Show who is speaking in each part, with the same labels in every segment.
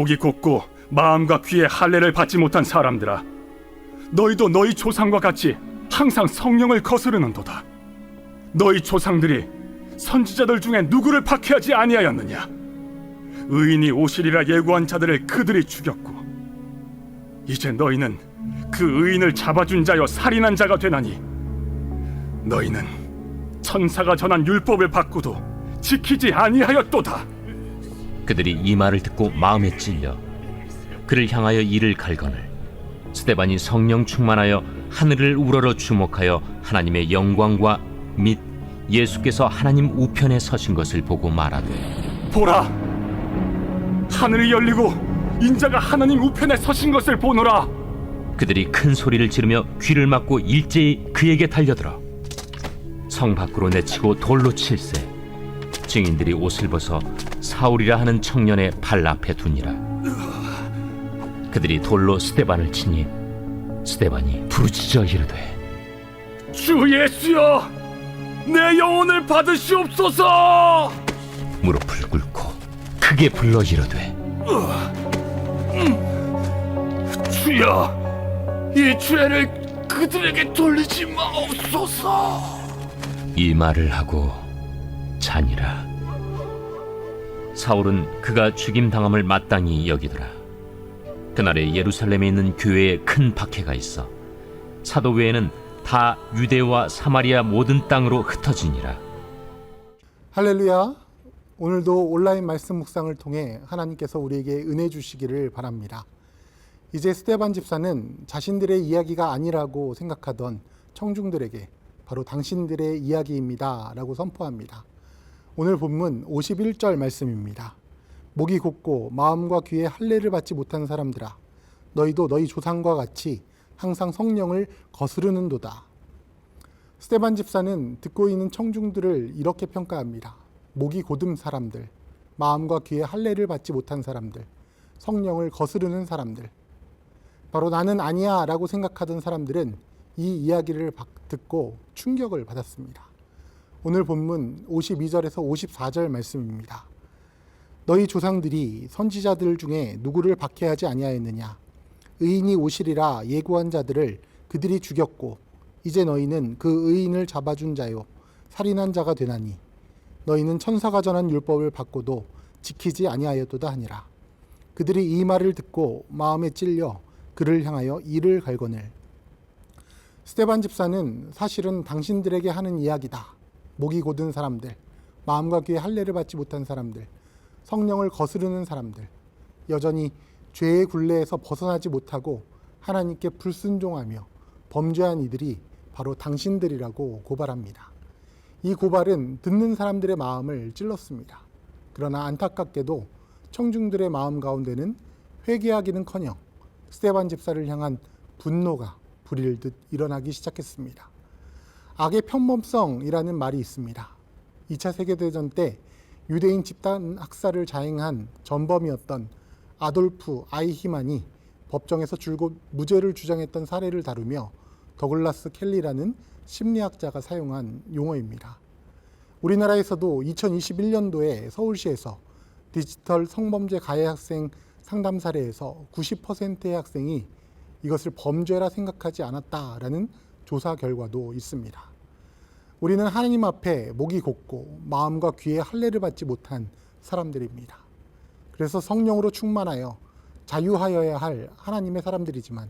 Speaker 1: 목이 곧고 마음과 귀에 할례를 받지 못한 사람들아, 너희도 너희 조상과 같이 항상 성령을 거스르는도다. 너희 조상들이 선지자들 중에 누구를 박해하지 아니하였느냐? 의인이 오시리라 예고한 자들을 그들이 죽였고, 이제 너희는 그 의인을 잡아준 자여 살인한 자가 되나니, 너희는 천사가 전한 율법을 받고도 지키지 아니하였도다.
Speaker 2: 그들이 이 말을 듣고 마음에 찔려 그를 향하여 이를 갈거늘 스데반이 성령 충만하여 하늘을 우러러 주목하여 하나님의 영광과 및 예수께서 하나님 우편에 서신 것을 보고 말하되,
Speaker 1: 보라, 하늘이 열리고 인자가 하나님 우편에 서신 것을 보노라.
Speaker 2: 그들이 큰 소리를 지르며 귀를 막고 일제히 그에게 달려들어 성 밖으로 내치고 돌로 칠세. 증인들이 옷을 벗어 사울이라 하는 청년의 발 앞에 두니라. 그들이 돌로 스데반을 치니 스데반이 부르짖어 이르되,
Speaker 1: 주 예수여, 내 영혼을 받으시옵소서.
Speaker 2: 무릎을 꿇고 크게 불러 이르되,
Speaker 1: 주여, 이 죄를 그들에게 돌리지 마옵소서.
Speaker 2: 이 말을 하고 자니라. 사울은 그가 죽임당함을 마땅히 여기더라. 그날에 예루살렘에 있는 교회에 큰 박해가 있어 사도 외에는 다 유대와 사마리아 모든 땅으로 흩어지니라.
Speaker 3: 할렐루야. 오늘도 온라인 말씀 묵상을 통해 하나님께서 우리에게 은혜 주시기를 바랍니다. 이제 스데반 집사는 자신들의 이야기가 아니라고 생각하던 청중들에게 바로 당신들의 이야기입니다 라고 선포합니다. 오늘 본문 51절 말씀입니다. 목이 곧고 마음과 귀에 할례를 받지 못한 사람들아, 너희도 너희 조상과 같이 항상 성령을 거스르는도다. 스데반 집사는 듣고 있는 청중들을 이렇게 평가합니다. 목이 곧은 사람들, 마음과 귀에 할례를 받지 못한 사람들, 성령을 거스르는 사람들. 바로 나는 아니야 라고 생각하던 사람들은 이 이야기를 듣고 충격을 받았습니다. 오늘 본문 52절에서 54절 말씀입니다. 너희 조상들이 선지자들 중에 누구를 박해하지 아니하였느냐? 의인이 오시리라 예고한 자들을 그들이 죽였고, 이제 너희는 그 의인을 잡아준 자요 살인한 자가 되나니, 너희는 천사가 전한 율법을 받고도 지키지 아니하였도다 하니라. 그들이 이 말을 듣고 마음에 찔려 그를 향하여 이를 갈거늘. 스데반 집사는 사실은 당신들에게 하는 이야기다. 목이 곧은 사람들, 마음과 귀에 할례를 받지 못한 사람들, 성령을 거스르는 사람들, 여전히 죄의 굴레에서 벗어나지 못하고 하나님께 불순종하며 범죄한 이들이 바로 당신들이라고 고발합니다. 이 고발은 듣는 사람들의 마음을 찔렀습니다. 그러나 안타깝게도 청중들의 마음 가운데는 회개하기는커녕 스데반 집사를 향한 분노가 불일 듯 일어나기 시작했습니다. 악의 편범성이라는 말이 있습니다. 2차 세계대전 때 유대인 집단 학살을 자행한 전범이었던 아돌프 아이히만이 법정에서 줄곧 무죄를 주장했던 사례를 다루며 더글라스 켈리라는 심리학자가 사용한 용어입니다. 우리나라에서도 2021년도에 서울시에서 디지털 성범죄 가해 학생 상담 사례에서 90%의 학생이 이것을 범죄라 생각하지 않았다라는 조사 결과도 있습니다. 우리는 하나님 앞에 목이 곧고 마음과 귀에 할례를 받지 못한 사람들입니다. 그래서 성령으로 충만하여 자유하여야 할 하나님의 사람들이지만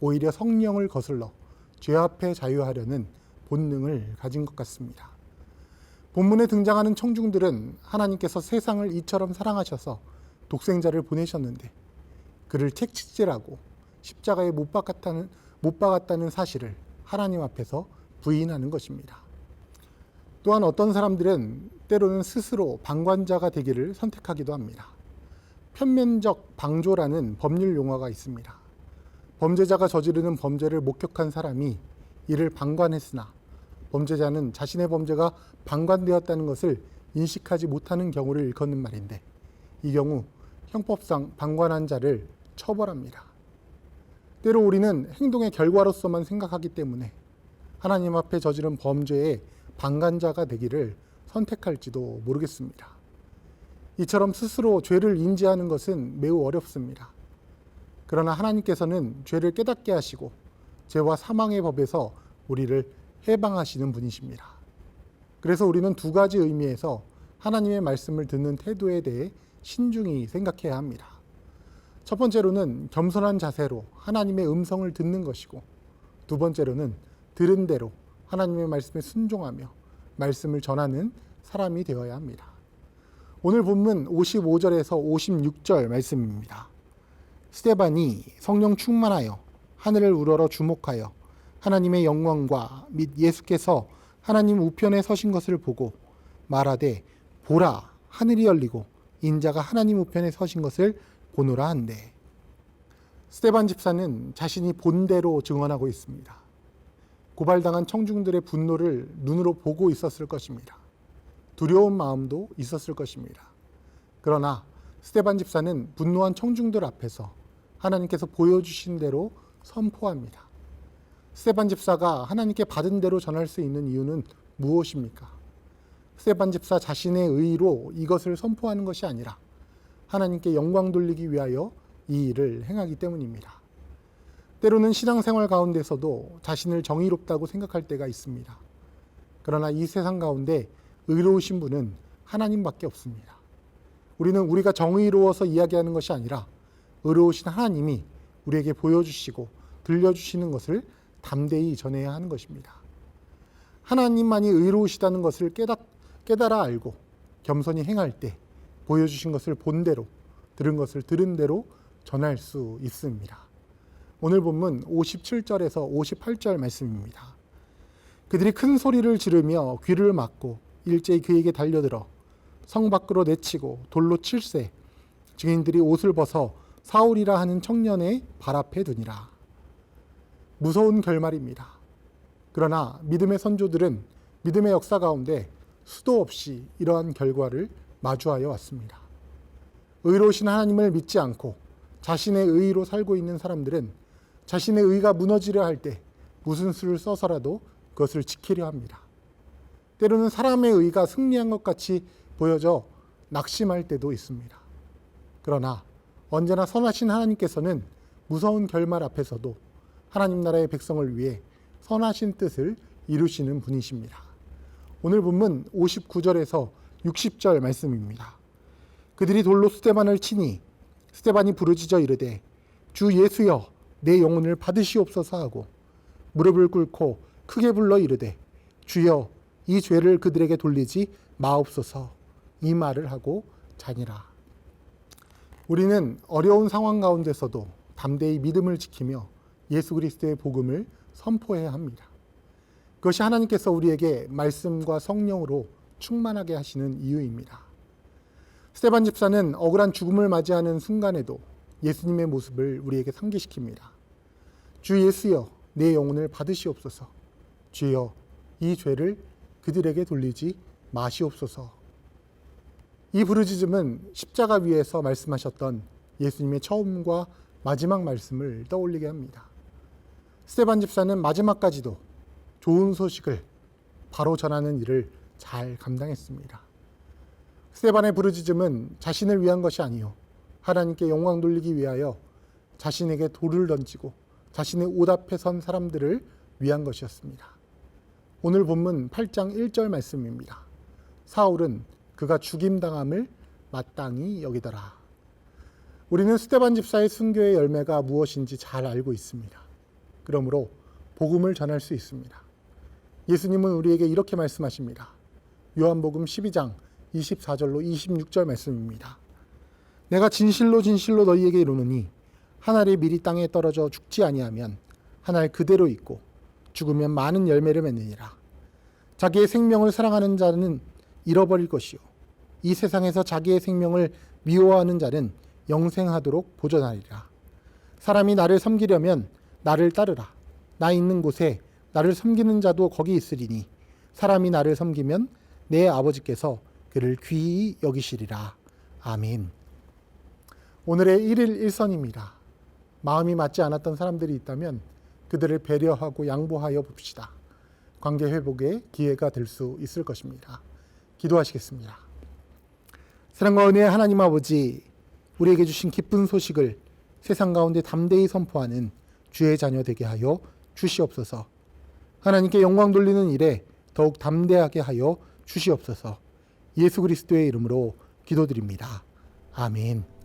Speaker 3: 오히려 성령을 거슬러 죄 앞에 자유하려는 본능을 가진 것 같습니다. 본문에 등장하는 청중들은 하나님께서 세상을 이처럼 사랑하셔서 독생자를 보내셨는데 그를 채찍질하고 십자가에 못 박았다는 사실을 하나님 앞에서 부인하는 것입니다. 또한 어떤 사람들은 때로는 스스로 방관자가 되기를 선택하기도 합니다. 편면적 방조라는 법률 용어가 있습니다. 범죄자가 저지르는 범죄를 목격한 사람이 이를 방관했으나 범죄자는 자신의 범죄가 방관되었다는 것을 인식하지 못하는 경우를 일컫는 말인데, 이 경우 형법상 방관한 자를 처벌합니다. 때로 우리는 행동의 결과로서만 생각하기 때문에 하나님 앞에 저지른 범죄의 방관자가 되기를 선택할지도 모르겠습니다. 이처럼 스스로 죄를 인지하는 것은 매우 어렵습니다. 그러나 하나님께서는 죄를 깨닫게 하시고 죄와 사망의 법에서 우리를 해방하시는 분이십니다. 그래서 우리는 두 가지 의미에서 하나님의 말씀을 듣는 태도에 대해 신중히 생각해야 합니다. 첫 번째로는 겸손한 자세로 하나님의 음성을 듣는 것이고, 두 번째로는 들은 대로 하나님의 말씀에 순종하며 말씀을 전하는 사람이 되어야 합니다. 오늘 본문 55절에서 56절 말씀입니다. 스데반이 성령 충만하여 하늘을 우러러 주목하여 하나님의 영광과 및 예수께서 하나님 우편에 서신 것을 보고 말하되 보라 하늘이 열리고 인자가 하나님 우편에 서신 것을 보노라 한대. 스데반 집사는 자신이 본대로 증언하고 있습니다. 고발당한 청중들의 분노를 눈으로 보고 있었을 것입니다. 두려운 마음도 있었을 것입니다. 그러나 스데반 집사는 분노한 청중들 앞에서 하나님께서 보여주신 대로 선포합니다. 스데반 집사가 하나님께 받은 대로 전할 수 있는 이유는 무엇입니까? 스데반 집사 자신의 의로 이것을 선포하는 것이 아니라 하나님께 영광 돌리기 위하여 이 일을 행하기 때문입니다. 때로는 신앙생활 가운데서도 자신을 정의롭다고 생각할 때가 있습니다. 그러나 이 세상 가운데 의로우신 분은 하나님밖에 없습니다. 우리는 우리가 정의로워서 이야기하는 것이 아니라 의로우신 하나님이 우리에게 보여주시고 들려주시는 것을 담대히 전해야 하는 것입니다. 하나님만이 의로우시다는 것을 깨달아 알고 겸손히 행할 때 보여주신 것을 본 대로, 들은 것을 들은 대로 전할 수 있습니다. 오늘 본문 57절에서 58절 말씀입니다. 그들이 큰 소리를 지르며 귀를 막고 일제히 그에게 달려들어 성 밖으로 내치고 돌로 칠세, 증인들이 옷을 벗어 사울이라 하는 청년의 발 앞에 두니라. 무서운 결말입니다. 그러나 믿음의 선조들은 믿음의 역사 가운데 수도 없이 이러한 결과를 마주하여 왔습니다. 의로우신 하나님을 믿지 않고 자신의 의로 살고 있는 사람들은 자신의 의가 무너지려 할 때 무슨 수를 써서라도 그것을 지키려 합니다. 때로는 사람의 의가 승리한 것 같이 보여져 낙심할 때도 있습니다. 그러나 언제나 선하신 하나님께서는 무서운 결말 앞에서도 하나님 나라의 백성을 위해 선하신 뜻을 이루시는 분이십니다. 오늘 본문 59절에서 60절 말씀입니다. 그들이 돌로 스데반을 치니 스데반이 부르짖어 이르되 주 예수여 내 영혼을 받으시옵소서 하고 무릎을 꿇고 크게 불러 이르되 주여 이 죄를 그들에게 돌리지 마옵소서, 이 말을 하고 자니라. 우리는 어려운 상황 가운데서도 담대히 믿음을 지키며 예수 그리스도의 복음을 선포해야 합니다. 그것이 하나님께서 우리에게 말씀과 성령으로 충만하게 하시는 이유입니다. 스데반 집사는 억울한 죽음을 맞이하는 순간에도 예수님의 모습을 우리에게 상기시킵니다. 주 예수여 내 영혼을 받으시옵소서, 주여 이 죄를 그들에게 돌리지 마시옵소서. 이 부르짖음은 십자가 위에서 말씀하셨던 예수님의 처음과 마지막 말씀을 떠올리게 합니다. 스데반 집사는 마지막까지도 좋은 소식을 바로 전하는 일을 잘 감당했습니다. 스데반의 부르짖음은 자신을 위한 것이 아니요 하나님께 영광 돌리기 위하여 자신에게 돌을 던지고 자신의 옷 앞에 선 사람들을 위한 것이었습니다. 오늘 본문 8장 1절 말씀입니다. 사울은 그가 죽임당함을 마땅히 여기더라. 우리는 스데반 집사의 순교의 열매가 무엇인지 잘 알고 있습니다. 그러므로 복음을 전할 수 있습니다. 예수님은 우리에게 이렇게 말씀하십니다. 요한복음 12장 24절로 26절 말씀입니다. 내가 진실로 진실로 너희에게 이르노니 한 알이 미리 땅에 떨어져 죽지 아니하면 한 알 그대로 있고 죽으면 많은 열매를 맺느니라. 자기의 생명을 사랑하는 자는 잃어버릴 것이요 이 세상에서 자기의 생명을 미워하는 자는 영생하도록 보존하리라. 사람이 나를 섬기려면 나를 따르라. 나 있는 곳에 나를 섬기는 자도 거기 있으리니 사람이 나를 섬기면 내 아버지께서 그를 귀히 여기시리라. 아멘. 오늘의 1일 1선입니다. 마음이 맞지 않았던 사람들이 있다면 그들을 배려하고 양보하여 봅시다. 관계 회복의 기회가 될 수 있을 것입니다. 기도하시겠습니다. 사랑과 은혜의 하나님 아버지, 우리에게 주신 기쁜 소식을 세상 가운데 담대히 선포하는 주의 자녀 되게 하여 주시옵소서. 하나님께 영광 돌리는 일에 더욱 담대하게 하여 주시옵소서. 예수 그리스도의 이름으로 기도드립니다. 아멘.